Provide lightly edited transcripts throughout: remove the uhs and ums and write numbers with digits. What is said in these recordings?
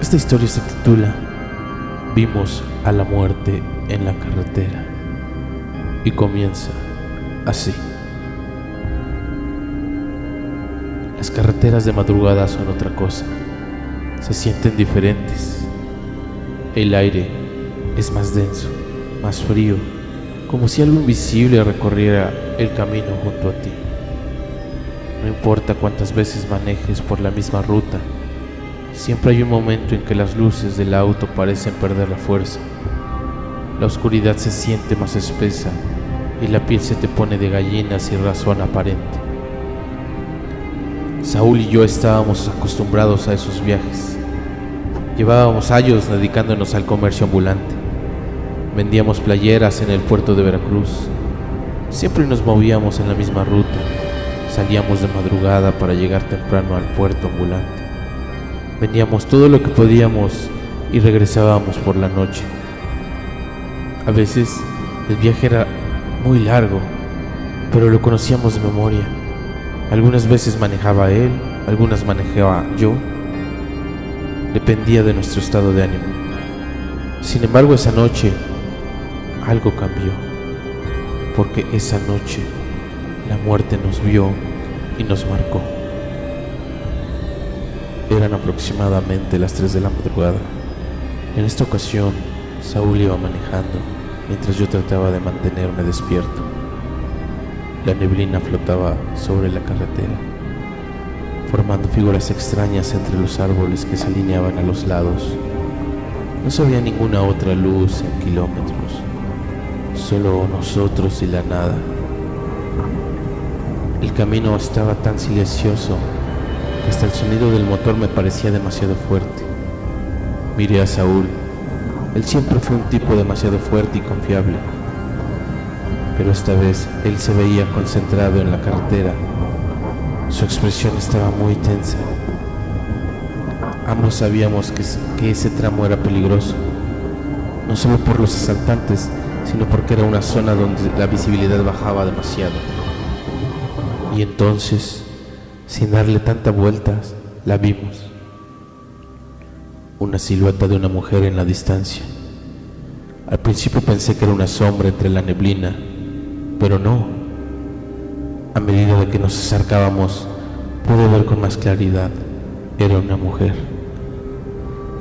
Esta historia se titula Vimos a la muerte en la carretera y comienza así. Las carreteras de madrugada son otra cosa, se sienten diferentes. El aire es más denso, más frío, como si algo invisible recorriera el camino junto a ti. No importa cuántas veces manejes por la misma ruta, siempre hay un momento en que las luces del auto parecen perder la fuerza. La oscuridad se siente más espesa y la piel se te pone de gallina sin razón aparente. Saúl y yo estábamos acostumbrados a esos viajes. Llevábamos años dedicándonos al comercio ambulante. Vendíamos playeras en el puerto de Veracruz. Siempre nos movíamos en la misma ruta. Salíamos de madrugada para llegar temprano al puerto ambulante. Vendíamos todo lo que podíamos y regresábamos por la noche. A veces el viaje era muy largo, pero lo conocíamos de memoria. Algunas veces manejaba él, algunas manejaba yo. Dependía de nuestro estado de ánimo. Sin embargo, esa noche algo cambió, porque esa noche la muerte nos vio y nos marcó. Eran aproximadamente las 3 de la madrugada. En esta ocasión, Saúl iba manejando, mientras yo trataba de mantenerme despierto. La neblina flotaba sobre la carretera, formando figuras extrañas entre los árboles que se alineaban a los lados. No se veía ninguna otra luz en kilómetros, solo nosotros y la nada. El camino estaba tan silencioso que hasta el sonido del motor me parecía demasiado fuerte. Miré a Saúl. Él siempre fue un tipo demasiado fuerte y confiable, pero esta vez él se veía concentrado en la carretera. Su expresión estaba muy tensa. Ambos sabíamos que ese tramo era peligroso, no solo por los asaltantes, sino porque era una zona donde la visibilidad bajaba demasiado. Y entonces, sin darle tantas vueltas, la vimos. Una silueta de una mujer en la distancia. Al principio pensé que era una sombra entre la neblina, pero no. A medida de que nos acercábamos, pude ver con más claridad. Era una mujer.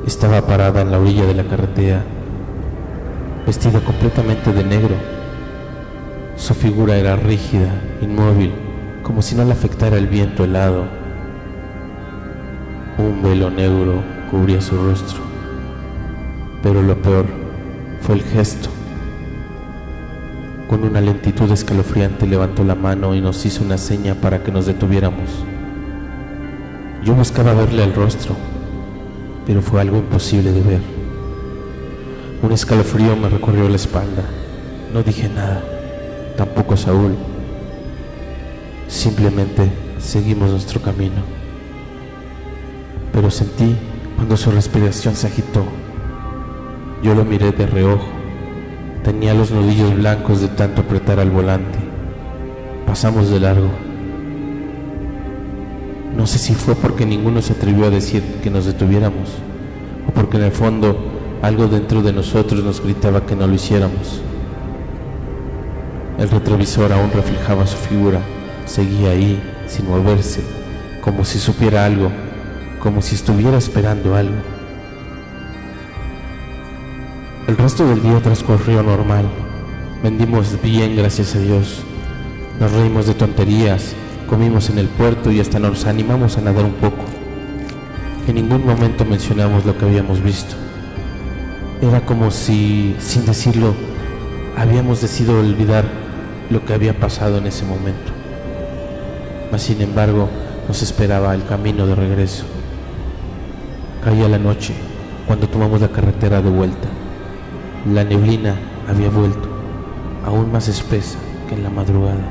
Estaba parada en la orilla de la carretera, vestida completamente de negro. Su figura era rígida, inmóvil, como si no le afectara el viento helado. Un velo negro cubría su rostro, pero lo peor fue el gesto. Con una lentitud escalofriante levantó la mano y nos hizo una seña para que nos detuviéramos. Yo buscaba verle el rostro, pero fue algo imposible de ver. Un escalofrío me recorrió la espalda. No dije nada, tampoco Saúl. Simplemente seguimos nuestro camino. Pero sentí cuando su respiración se agitó. Yo lo miré de reojo. Tenía los nudillos blancos de tanto apretar al volante. Pasamos de largo. No sé si fue porque ninguno se atrevió a decir que nos detuviéramos, o porque en el fondo algo dentro de nosotros nos gritaba que no lo hiciéramos. El retrovisor aún reflejaba su figura. Seguía ahí, sin moverse, como si supiera algo, como si estuviera esperando algo. El resto del día transcurrió normal. Vendimos bien, gracias a Dios. Nos reímos de tonterías, comimos en el puerto y hasta nos animamos a nadar un poco. En ningún momento mencionamos lo que habíamos visto. Era como si, sin decirlo, habíamos decidido olvidar lo que había pasado en ese momento. Mas sin embargo, nos esperaba el camino de regreso. Caía la noche cuando tomamos la carretera de vuelta. La neblina había vuelto, aún más espesa que en la madrugada.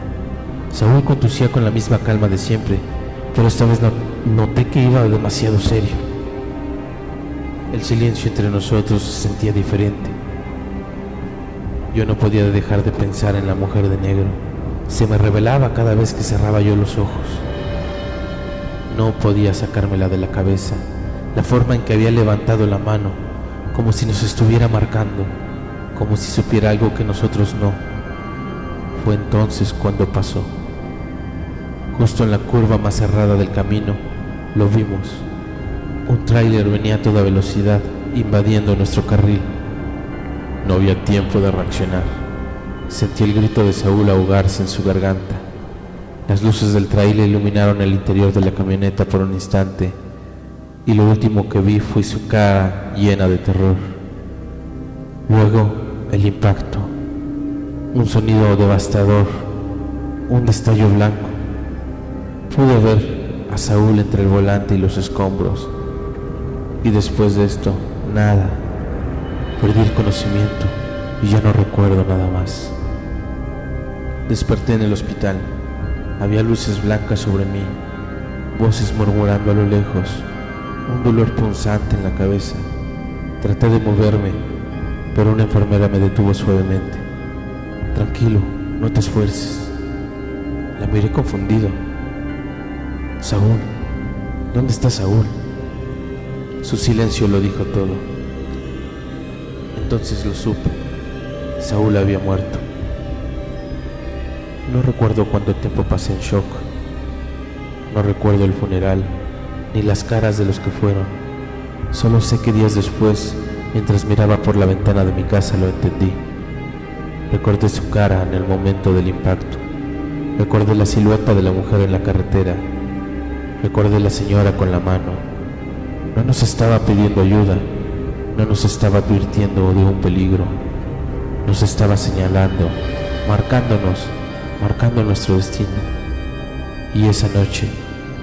Saúl conducía con la misma calma de siempre, pero esta vez noté que iba demasiado serio. El silencio entre nosotros se sentía diferente. Yo no podía dejar de pensar en la mujer de negro. Se me revelaba cada vez que cerraba yo los ojos. No podía sacármela de la cabeza la forma en que había levantado la mano, como si nos estuviera marcando, como si supiera algo que nosotros no. Fue entonces cuando pasó. Justo en la curva más cerrada del camino, lo vimos. Un tráiler venía a toda velocidad, invadiendo nuestro carril. No había tiempo de reaccionar. Sentí el grito de Saúl ahogarse en su garganta. Las luces del tráiler iluminaron el interior de la camioneta por un instante, y lo último que vi fue su cara llena de terror. Luego, el impacto, un sonido devastador, un destello blanco. Pude ver a Saúl entre el volante y los escombros, y después de esto, nada. Perdí el conocimiento y ya no recuerdo nada más. Desperté en el hospital. Había luces blancas sobre mí, voces murmurando a lo lejos, un dolor punzante en la cabeza. Traté de moverme, pero una enfermera me detuvo suavemente. Tranquilo, no te esfuerces. La miré confundido. Saúl, ¿dónde está Saúl? Su silencio lo dijo todo. Entonces lo supe. Saúl había muerto. No recuerdo cuánto tiempo pasé en shock. No recuerdo el funeral, ni las caras de los que fueron. Solo sé que días después, mientras miraba por la ventana de mi casa, lo entendí. Recordé su cara en el momento del impacto. Recordé la silueta de la mujer en la carretera. Recordé la señora con la mano. No nos estaba pidiendo ayuda. No nos estaba advirtiendo de un peligro. Nos estaba señalando, marcándonos, marcando nuestro destino. Y esa noche,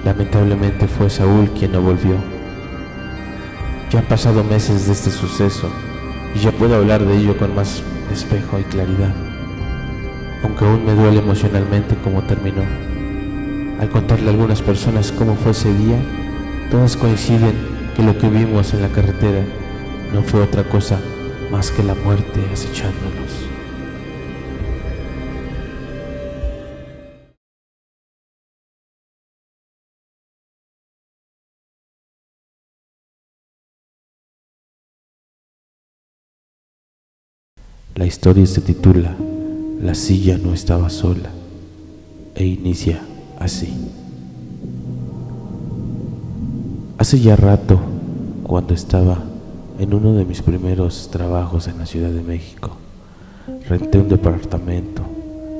lamentablemente, fue Saúl quien no volvió. Ya han pasado meses de este suceso y ya puedo hablar de ello con más despejo y claridad, aunque aún me duele emocionalmente cómo terminó. Al contarle a algunas personas cómo fue ese día, todas coinciden que lo que vimos en la carretera no fue otra cosa más que la muerte acechándonos. La historia se titula La silla no estaba sola e inicia así. Hace ya rato, cuando estaba en uno de mis primeros trabajos en la Ciudad de México, renté un departamento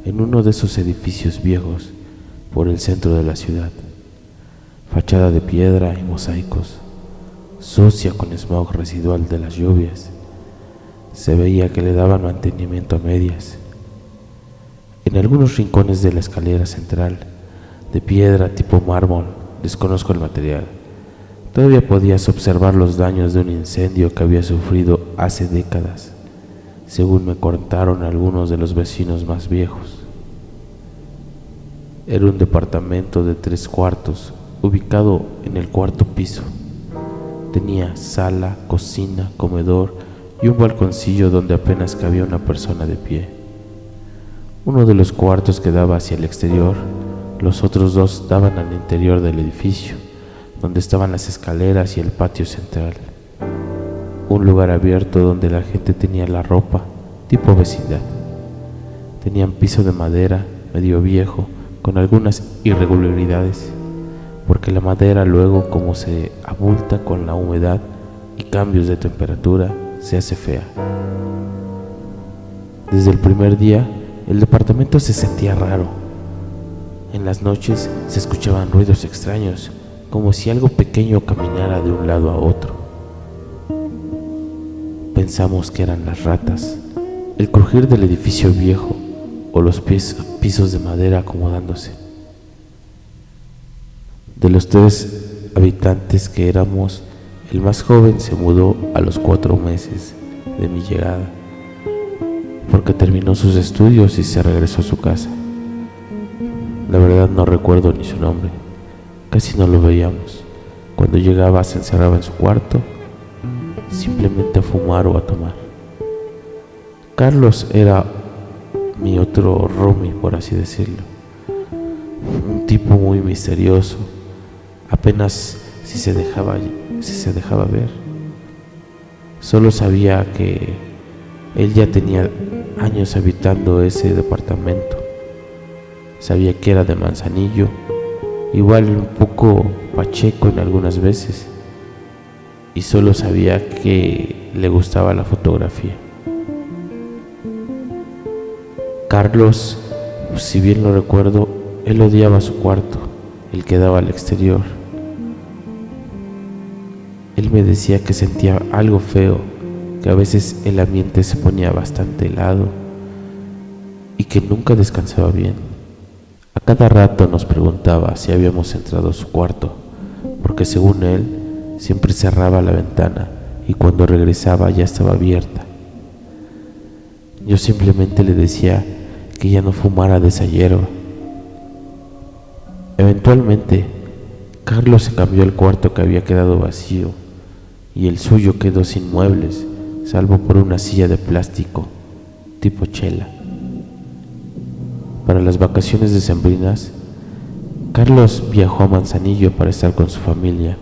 en uno de esos edificios viejos por el centro de la ciudad. Fachada de piedra y mosaicos, sucia con smog residual de las lluvias. Se veía que le daban mantenimiento a medias. En algunos rincones de la escalera central, de piedra tipo mármol, desconozco el material, todavía podías observar los daños de un incendio que había sufrido hace décadas, según me contaron algunos de los vecinos más viejos. Era un departamento de 3 cuartos, ubicado en el 4º piso. Tenía sala, cocina, comedor y un balconcillo donde apenas cabía una persona de pie. Uno de los cuartos que daba hacia el exterior, los otros 2 daban al interior del edificio, donde estaban las escaleras y el patio central. Un lugar abierto donde la gente tenía la ropa, tipo vecindad. Tenían piso de madera, medio viejo, con algunas irregularidades, porque la madera luego, como se abulta con la humedad y cambios de temperatura, se hace fea. Desde el primer día, el departamento se sentía raro. En las noches se escuchaban ruidos extraños, como si algo pequeño caminara de un lado a otro. Pensamos que eran las ratas, el crujir del edificio viejo o los pisos de madera acomodándose. De los 3 habitantes que éramos, el más joven se mudó a los 4 meses de mi llegada, porque terminó sus estudios y se regresó a su casa. La verdad no recuerdo ni su nombre, casi no lo veíamos. Cuando llegaba se encerraba en su cuarto, simplemente a fumar o a tomar. Carlos era mi otro roomie, por así decirlo, un tipo muy misterioso. Apenas si se dejaba si se dejaba ver. Solo sabía que él ya tenía años habitando ese departamento. Sabía que era de Manzanillo, igual un poco pacheco en algunas veces, y solo sabía que le gustaba la fotografía. Carlos, si bien lo recuerdo, él odiaba su cuarto, el que daba al exterior. Él me decía que sentía algo feo, que a veces el ambiente se ponía bastante helado y que nunca descansaba bien. A cada rato nos preguntaba si habíamos entrado a su cuarto, porque según él siempre cerraba la ventana y cuando regresaba ya estaba abierta. Yo simplemente le decía que ya no fumara de esa hierba. Eventualmente, Carlos se cambió al cuarto que había quedado vacío y el suyo quedó sin muebles, salvo por una silla de plástico tipo chela. Para las vacaciones decembrinas, Carlos viajó a Manzanillo para estar con su familia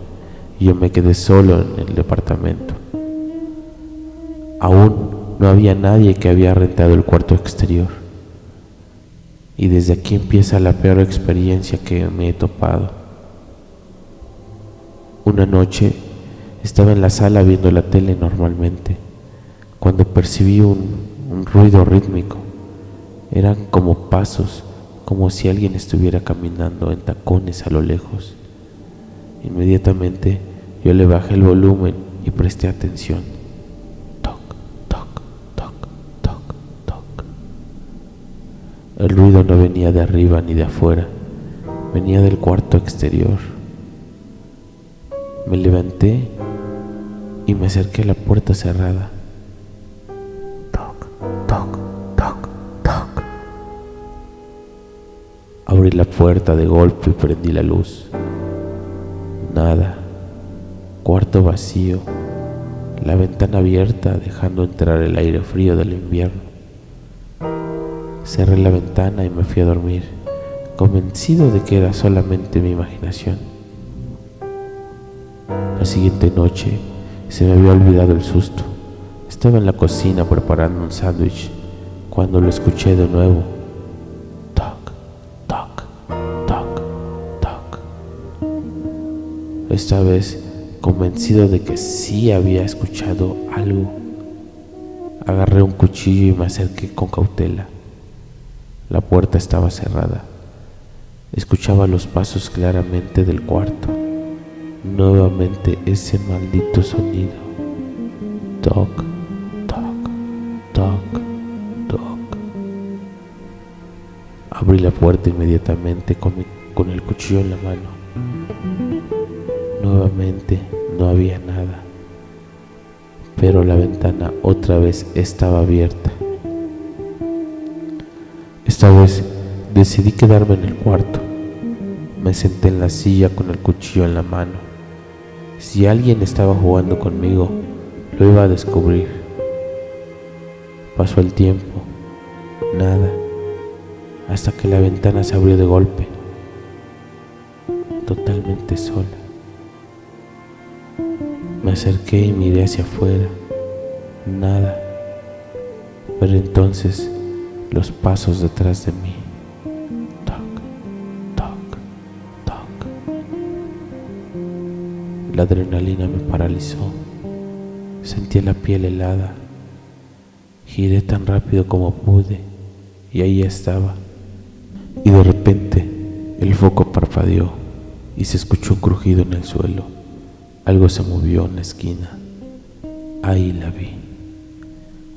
y yo me quedé solo en el departamento. Aún no había nadie que había rentado el cuarto exterior. Y desde aquí empieza la peor experiencia que me he topado. Una noche estaba en la sala viendo la tele normalmente, cuando percibí un ruido rítmico. Eran como pasos, como si alguien estuviera caminando en tacones a lo lejos. Inmediatamente yo le bajé el volumen y presté atención. Toc, toc, toc, toc, toc. El ruido no venía de arriba ni de afuera, venía del cuarto exterior. Me levanté y me acerqué a la puerta cerrada. Toc, toc, toc, toc. Abrí la puerta de golpe y prendí la luz. Nada. Cuarto vacío. La ventana abierta dejando entrar el aire frío del invierno. Cerré la ventana y me fui a dormir, convencido de que era solamente mi imaginación. La siguiente noche se me había olvidado el susto. Estaba en la cocina preparando un sándwich cuando lo escuché de nuevo. Toc, toc, toc, toc. Esta vez, convencido de que sí había escuchado algo, agarré un cuchillo y me acerqué con cautela. La puerta estaba cerrada. Escuchaba los pasos claramente del cuarto. Nuevamente ese maldito sonido. Toc, toc, toc, toc. Abrí la puerta inmediatamente con el cuchillo en la mano. Nuevamente no había nada, pero la ventana otra vez estaba abierta. Esta vez decidí quedarme en el cuarto. Me senté en la silla con el cuchillo en la mano. Si alguien estaba jugando conmigo, lo iba a descubrir. Pasó el tiempo, nada, hasta que la ventana se abrió de golpe, totalmente sola. Me acerqué y miré hacia afuera, nada, pero entonces los pasos detrás de mí. Toc, toc, toc. La adrenalina me paralizó. Sentí la piel helada. Giré tan rápido como pude y ahí estaba. Y de repente el foco parpadeó y se escuchó un crujido en el suelo. Algo se movió en la esquina. Ahí la vi.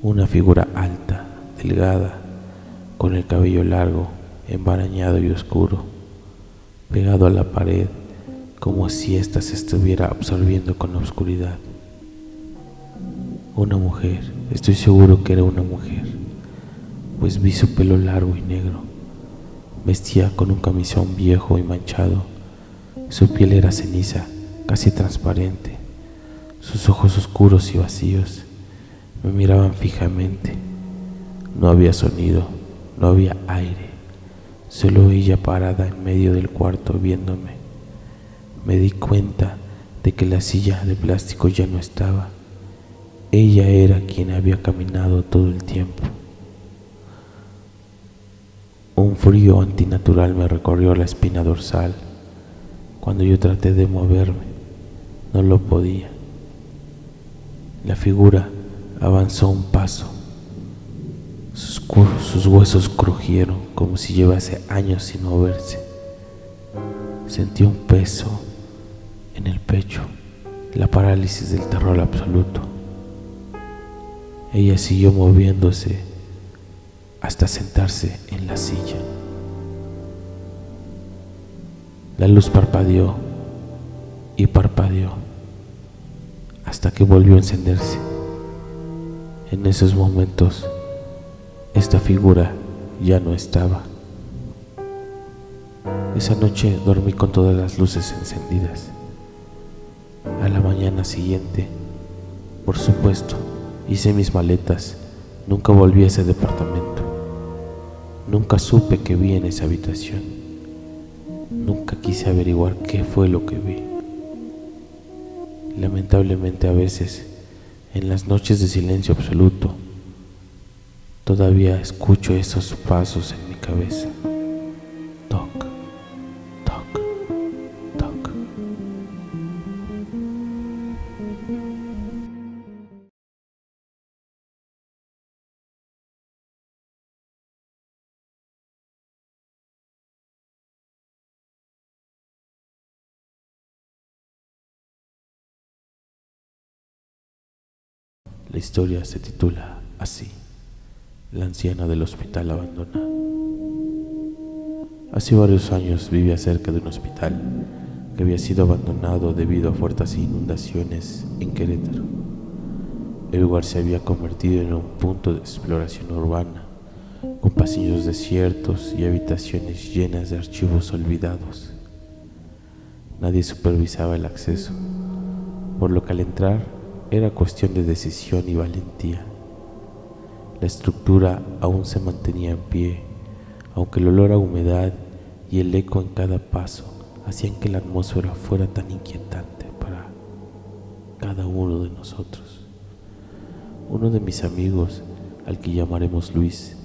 Una figura alta, delgada, con el cabello largo, embarañado y oscuro, pegado a la pared, como si ésta se estuviera absorbiendo con la oscuridad. Una mujer, estoy seguro que era una mujer, pues vi su pelo largo y negro. Vestía con un camisón viejo y manchado. Su piel era ceniza, casi transparente. Sus ojos oscuros y vacíos me miraban fijamente. No había sonido, no había aire, solo ella parada en medio del cuarto viéndome. Me di cuenta de que la silla de plástico ya no estaba. Ella era quien había caminado todo el tiempo. Un frío antinatural me recorrió la espina dorsal. Cuando yo traté de moverme, no lo podía. La figura avanzó un paso. Sus huesos crujieron como si llevase años sin moverse. Sentí un peso en el pecho, la parálisis del terror absoluto. Ella siguió moviéndose hasta sentarse en la silla. La luz parpadeó y parpadeó hasta que volvió a encenderse. En esos momentos, esta figura ya no estaba. Esa noche dormí con todas las luces encendidas. A la mañana siguiente, por supuesto, hice mis maletas. Nunca volví a ese departamento. Nunca supe qué vi en esa habitación. Nunca quise averiguar qué fue lo que vi. Lamentablemente, a veces, en las noches de silencio absoluto, todavía escucho esos pasos en mi cabeza. Toc, toc, toc. La historia se titula así: La anciana del hospital abandonado. Hace varios años vivía cerca de un hospital que había sido abandonado debido a fuertes inundaciones en Querétaro. El lugar se había convertido en un punto de exploración urbana, con pasillos desiertos y habitaciones llenas de archivos olvidados. Nadie supervisaba el acceso, por lo que al entrar era cuestión de decisión y valentía. La estructura aún se mantenía en pie, aunque el olor a humedad y el eco en cada paso hacían que la atmósfera fuera tan inquietante para cada uno de nosotros. Uno de mis amigos, al que llamaremos Luis,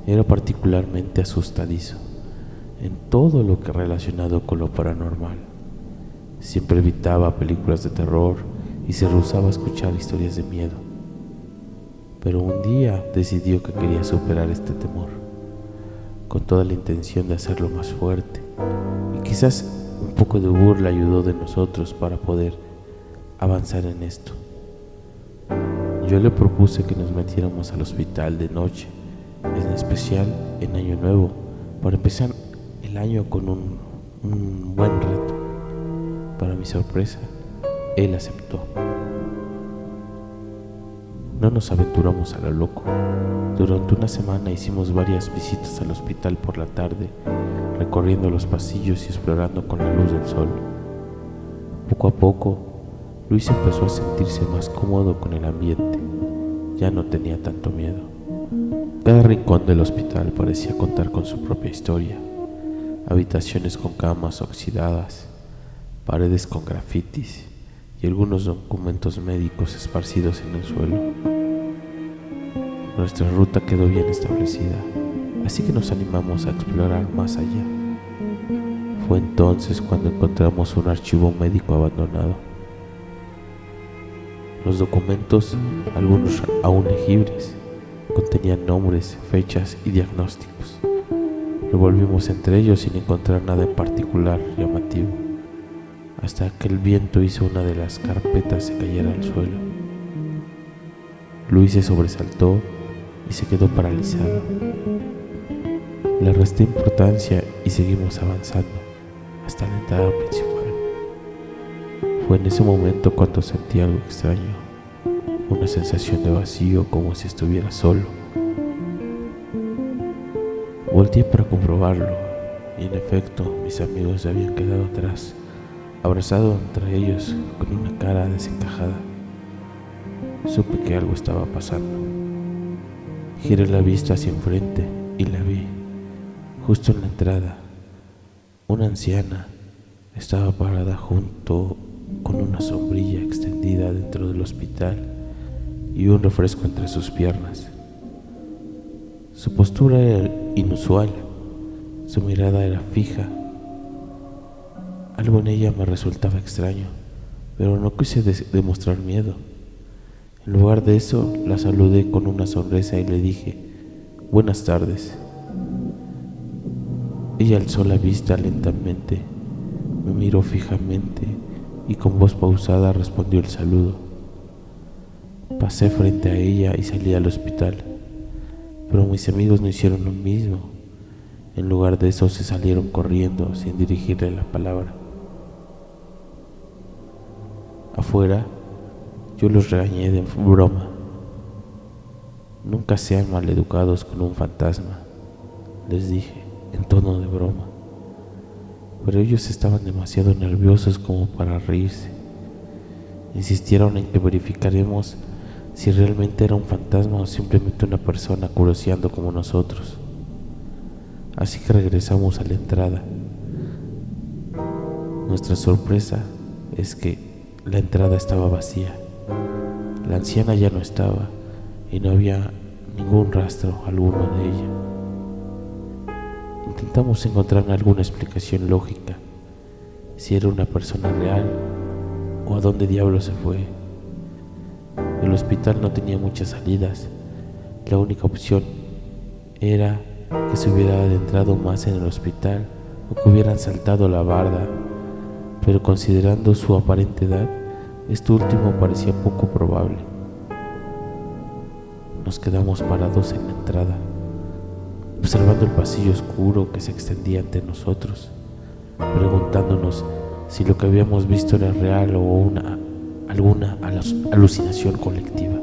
era particularmente asustadizo en todo lo que relacionado con lo paranormal. Siempre evitaba películas de terror y se rehusaba a escuchar historias de miedo. Pero un día decidió que quería superar este temor, con toda la intención de hacerlo más fuerte, y quizás un poco de burla ayudó de nosotros para poder avanzar en esto. Yo le propuse que nos metiéramos al hospital de noche, en especial en Año Nuevo, para empezar el año con un buen reto. Para mi sorpresa, él aceptó. No nos aventuramos a lo loco. Durante una semana hicimos varias visitas al hospital por la tarde, recorriendo los pasillos y explorando con la luz del sol. Poco a poco, Luis empezó a sentirse más cómodo con el ambiente. Ya no tenía tanto miedo. Cada rincón del hospital parecía contar con su propia historia. Habitaciones con camas oxidadas, paredes con grafitis y algunos documentos médicos esparcidos en el suelo. Nuestra ruta quedó bien establecida, así que nos animamos a explorar más allá. Fue entonces cuando encontramos un archivo médico abandonado. Los documentos, algunos aún legibles, contenían nombres, fechas y diagnósticos. Revolvimos entre ellos sin encontrar nada en particular llamativo, hasta que el viento hizo una de las carpetas se cayera al suelo. Luis se sobresaltó y se quedó paralizado. Le resté importancia y seguimos avanzando hasta la entrada principal. Fue en ese momento cuando sentí algo extraño, una sensación de vacío, como si estuviera solo. Volteé para comprobarlo y en efecto mis amigos se habían quedado atrás, abrazado entre ellos con una cara desencajada. Supe que algo estaba pasando. Giré la vista hacia enfrente y la vi. Justo en la entrada, una anciana estaba parada junto con una sombrilla extendida dentro del hospital y un refresco entre sus piernas. Su postura era inusual, su mirada era fija. Algo en ella me resultaba extraño, pero no quise demostrar miedo. En lugar de eso, la saludé con una sonrisa y le dije: «Buenas tardes». Ella alzó la vista lentamente, me miró fijamente y con voz pausada respondió el saludo. Pasé frente a ella y salí al hospital, pero mis amigos no hicieron lo mismo. En lugar de eso, se salieron corriendo sin dirigirle la palabra. Afuera, yo los regañé de broma. «Nunca sean maleducados con un fantasma», les dije, en tono de broma. Pero ellos estaban demasiado nerviosos como para reírse. Insistieron en que verificaremos si realmente era un fantasma o simplemente una persona curioseando como nosotros. Así que regresamos a la entrada. Nuestra sorpresa es que la entrada estaba vacía. La anciana ya no estaba y no había ningún rastro alguno de ella. Intentamos encontrar alguna explicación lógica, si era una persona real o a dónde diablos se fue. El hospital no tenía muchas salidas. La única opción era que se hubiera adentrado más en el hospital o que hubieran saltado la barda, pero considerando su aparente edad, esto último parecía poco probable. Nos quedamos parados en la entrada, observando el pasillo oscuro que se extendía ante nosotros, preguntándonos si lo que habíamos visto era real o alguna alucinación colectiva.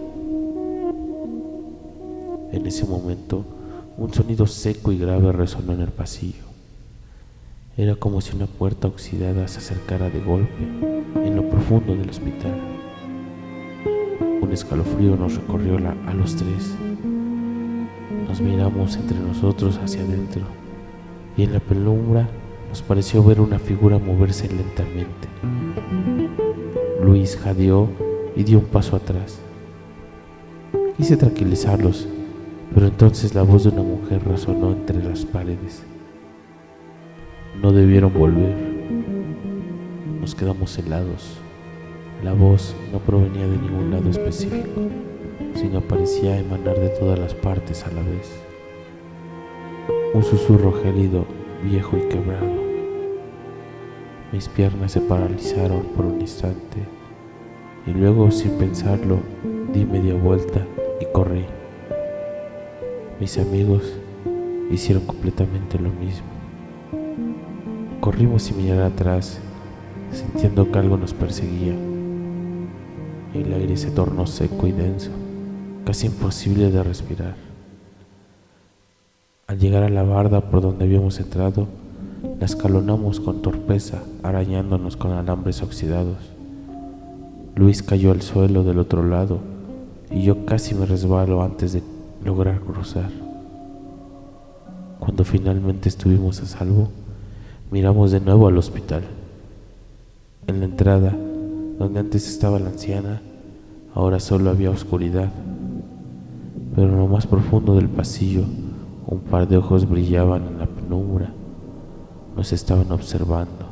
En ese momento, un sonido seco y grave resonó en el pasillo. Era como si una puerta oxidada se acercara de golpe en lo profundo del hospital. Un escalofrío nos recorrió a los tres. Nos miramos entre nosotros hacia adentro y en la penumbra nos pareció ver una figura moverse lentamente. Luis jadeó y dio un paso atrás. Quise tranquilizarlos, pero entonces la voz de una mujer resonó entre las paredes. No debieron volver. Nos quedamos helados. La voz no provenía de ningún lado específico, sino parecía emanar de todas las partes a la vez. Un susurro gélido, viejo y quebrado. Mis piernas se paralizaron por un instante y luego, sin pensarlo, di media vuelta y corrí. Mis amigos hicieron completamente lo mismo. Corrimos sin mirar atrás, sintiendo que algo nos perseguía. El aire se tornó seco y denso, casi imposible de respirar. Al llegar a la barda por donde habíamos entrado, la escalonamos con torpeza, arañándonos con alambres oxidados. Luis cayó al suelo del otro lado y yo casi me resbalo antes de lograr cruzar. Cuando finalmente estuvimos a salvo, miramos de nuevo al hospital. En la entrada, donde antes estaba la anciana, ahora solo había oscuridad. Pero en lo más profundo del pasillo, un par de ojos brillaban en la penumbra. Nos estaban observando.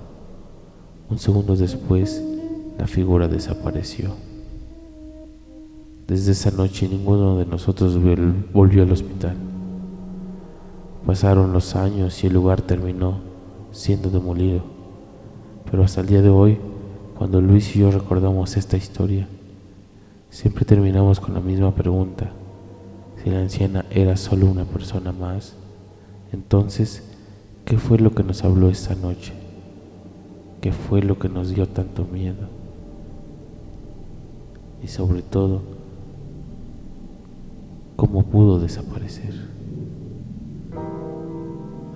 Un segundo después, la figura desapareció. Desde esa noche ninguno de nosotros volvió al hospital. Pasaron los años y el lugar terminó siendo demolido. Pero hasta el día de hoy, cuando Luis y yo recordamos esta historia, siempre terminamos con la misma pregunta: si la anciana era solo una persona más, entonces, ¿qué fue lo que nos habló esta noche? ¿Qué fue lo que nos dio tanto miedo? Y sobre todo, ¿cómo pudo desaparecer?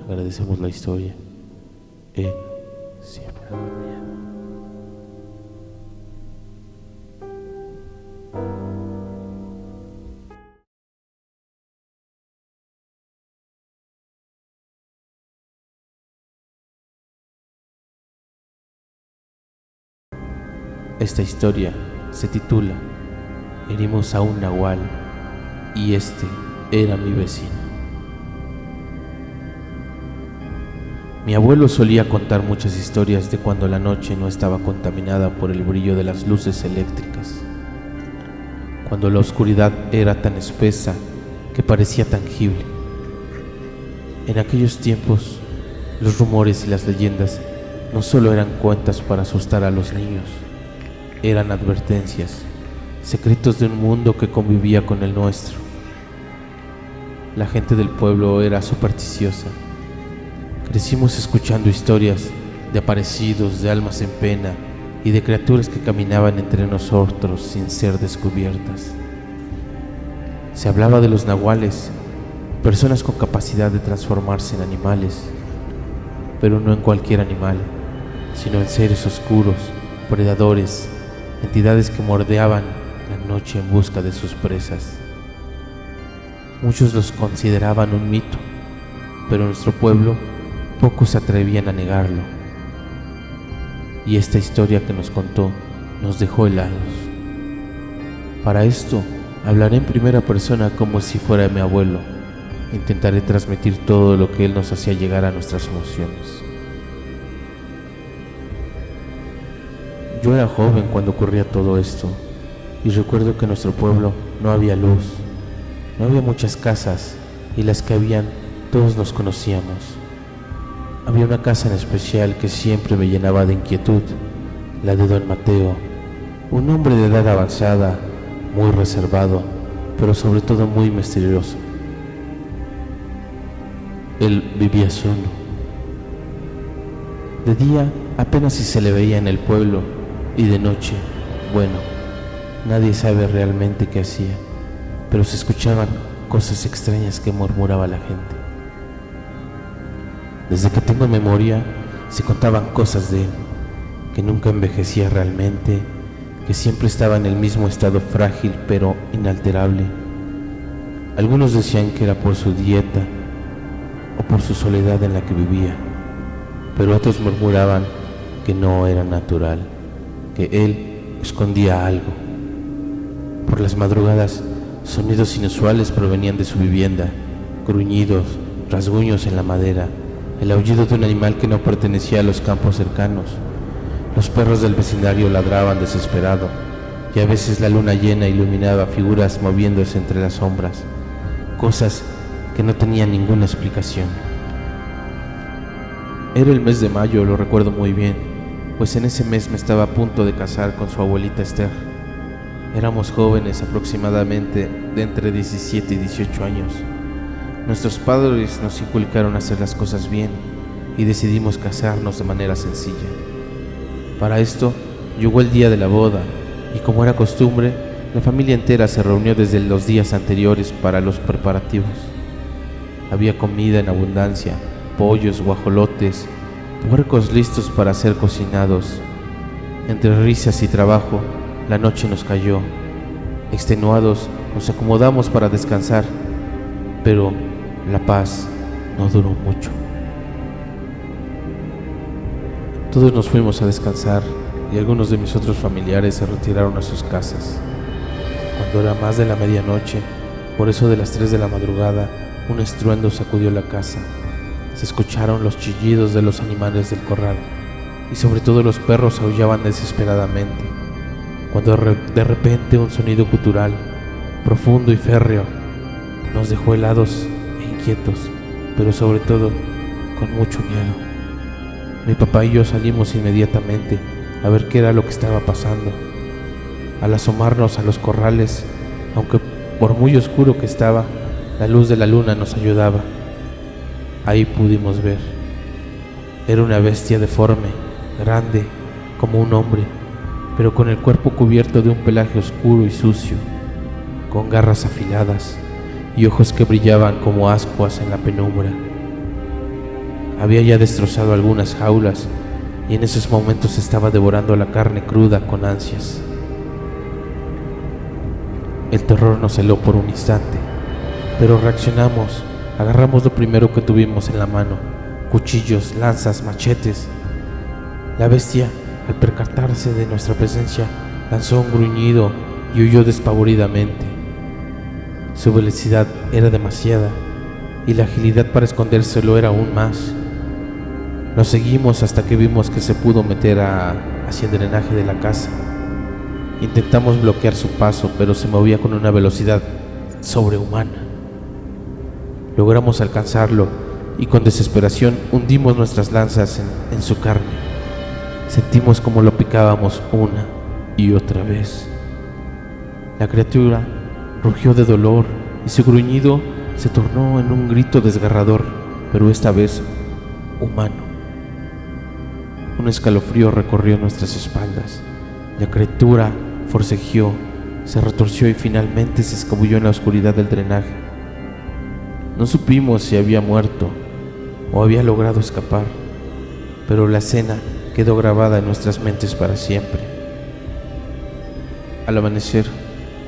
Agradecemos la historia en Siempre da Miedo. Esta historia se titula Herimos a un nahual y este era mi vecino. Mi abuelo solía contar muchas historias de cuando la noche no estaba contaminada por el brillo de las luces eléctricas, cuando la oscuridad era tan espesa que parecía tangible. En aquellos tiempos, los rumores y las leyendas no solo eran cuentas para asustar a los niños, eran advertencias, secretos de un mundo que convivía con el nuestro. La gente del pueblo era supersticiosa. Crecimos escuchando historias de aparecidos, de almas en pena y de criaturas que caminaban entre nosotros sin ser descubiertas. Se hablaba de los nahuales, personas con capacidad de transformarse en animales, pero no en cualquier animal, sino en seres oscuros, predadores, entidades que mordeaban la noche en busca de sus presas. Muchos los consideraban un mito, pero en nuestro pueblo pocos se atrevían a negarlo. Y esta historia que nos contó nos dejó helados. Para esto, hablaré en primera persona como si fuera mi abuelo. Intentaré transmitir todo lo que él nos hacía llegar a nuestras emociones. Yo era joven cuando ocurría todo esto, y recuerdo que en nuestro pueblo no había luz, no había muchas casas, y las que habían, todos nos conocíamos. Había una casa en especial que siempre me llenaba de inquietud, la de don Mateo, un hombre de edad avanzada, muy reservado, pero sobre todo muy misterioso. Él vivía solo. De día apenas si se le veía en el pueblo, y de noche, bueno, nadie sabe realmente qué hacía, pero se escuchaban cosas extrañas que murmuraba la gente. Desde que tengo memoria, se contaban cosas de él, que nunca envejecía realmente, que siempre estaba en el mismo estado frágil pero inalterable. Algunos decían que era por su dieta o por su soledad en la que vivía, pero otros murmuraban que no era natural, que él escondía algo. Por las madrugadas, sonidos inusuales provenían de su vivienda, gruñidos, rasguños en la madera, el aullido de un animal que no pertenecía a los campos cercanos. Los perros del vecindario ladraban desesperado, y a veces la luna llena iluminaba figuras moviéndose entre las sombras, cosas que no tenían ninguna explicación. Era el mes de mayo, lo recuerdo muy bien, pues en ese mes me estaba a punto de casar con su abuelita Esther. Éramos jóvenes, aproximadamente de entre 17 y 18 años. Nuestros padres nos inculcaron a hacer las cosas bien y decidimos casarnos de manera sencilla. Para esto llegó el día de la boda y, como era costumbre, la familia entera se reunió desde los días anteriores para los preparativos. Había comida en abundancia, pollos, guajolotes, puercos listos para ser cocinados. Entre risas y trabajo, la noche nos cayó. Extenuados, nos acomodamos para descansar, pero la paz no duró mucho. Todos nos fuimos a descansar y algunos de mis otros familiares se retiraron a sus casas. Cuando era más de la medianoche, por eso de las 3 de la madrugada, un estruendo sacudió la casa. Se escucharon los chillidos de los animales del corral y sobre todo los perros aullaban desesperadamente, cuando de repente un sonido gutural, profundo y férreo, nos dejó helados e inquietos, pero sobre todo con mucho miedo. Mi papá y yo salimos inmediatamente a ver qué era lo que estaba pasando. Al asomarnos a los corrales, aunque por muy oscuro que estaba, la luz de la luna nos ayudaba. Ahí pudimos ver. Era una bestia deforme, grande, como un hombre, pero con el cuerpo cubierto de un pelaje oscuro y sucio, con garras afiladas y ojos que brillaban como ascuas en la penumbra. Había ya destrozado algunas jaulas y en esos momentos estaba devorando la carne cruda con ansias. El terror nos heló por un instante, pero reaccionamos, agarramos lo primero que tuvimos en la mano: cuchillos, lanzas, machetes. La bestia Al percatarse de nuestra presencia, lanzó un gruñido y huyó despavoridamente. Su velocidad era demasiada y la agilidad para esconderse lo era aún más. Lo seguimos hasta que vimos que se pudo meter hacia el drenaje de la casa. Intentamos bloquear su paso, pero se movía con una velocidad sobrehumana. Logramos alcanzarlo y con desesperación hundimos nuestras lanzas en su carne. Sentimos como lo picábamos una y otra vez. La criatura rugió de dolor y su gruñido se tornó en un grito desgarrador, pero esta vez humano. Un escalofrío recorrió nuestras espaldas. La criatura forcejeó, se retorció y finalmente se escabulló en la oscuridad del drenaje. No supimos si había muerto o había logrado escapar, pero la escena quedó grabada en nuestras mentes para siempre. Al amanecer,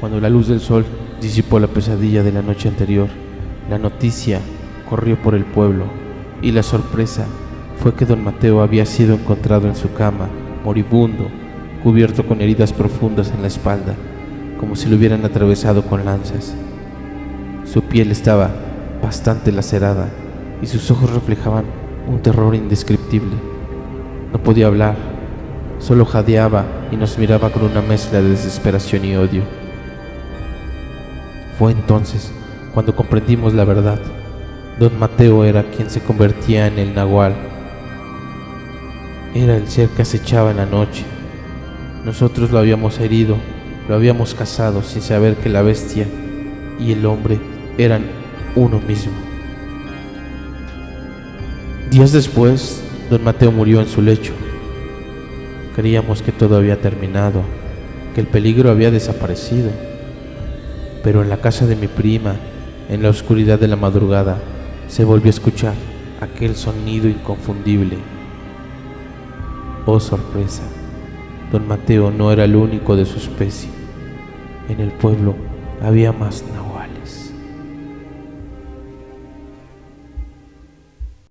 cuando la luz del sol disipó la pesadilla de la noche anterior, la noticia corrió por el pueblo y la sorpresa fue que don Mateo había sido encontrado en su cama, moribundo, cubierto con heridas profundas en la espalda, como si lo hubieran atravesado con lanzas. Su piel estaba bastante lacerada y sus ojos reflejaban un terror indescriptible. No podía hablar, solo jadeaba y nos miraba con una mezcla de desesperación y odio. Fue entonces cuando comprendimos la verdad. Don Mateo era quien se convertía en el nahual. Era el ser que acechaba en la noche. Nosotros lo habíamos herido, lo habíamos cazado sin saber que la bestia y el hombre eran uno mismo. Días después, don Mateo murió en su lecho. Creíamos que todo había terminado, que el peligro había desaparecido. Pero en la casa de mi prima, en la oscuridad de la madrugada, se volvió a escuchar aquel sonido inconfundible. Oh sorpresa, don Mateo no era el único de su especie. En el pueblo había más nahuales.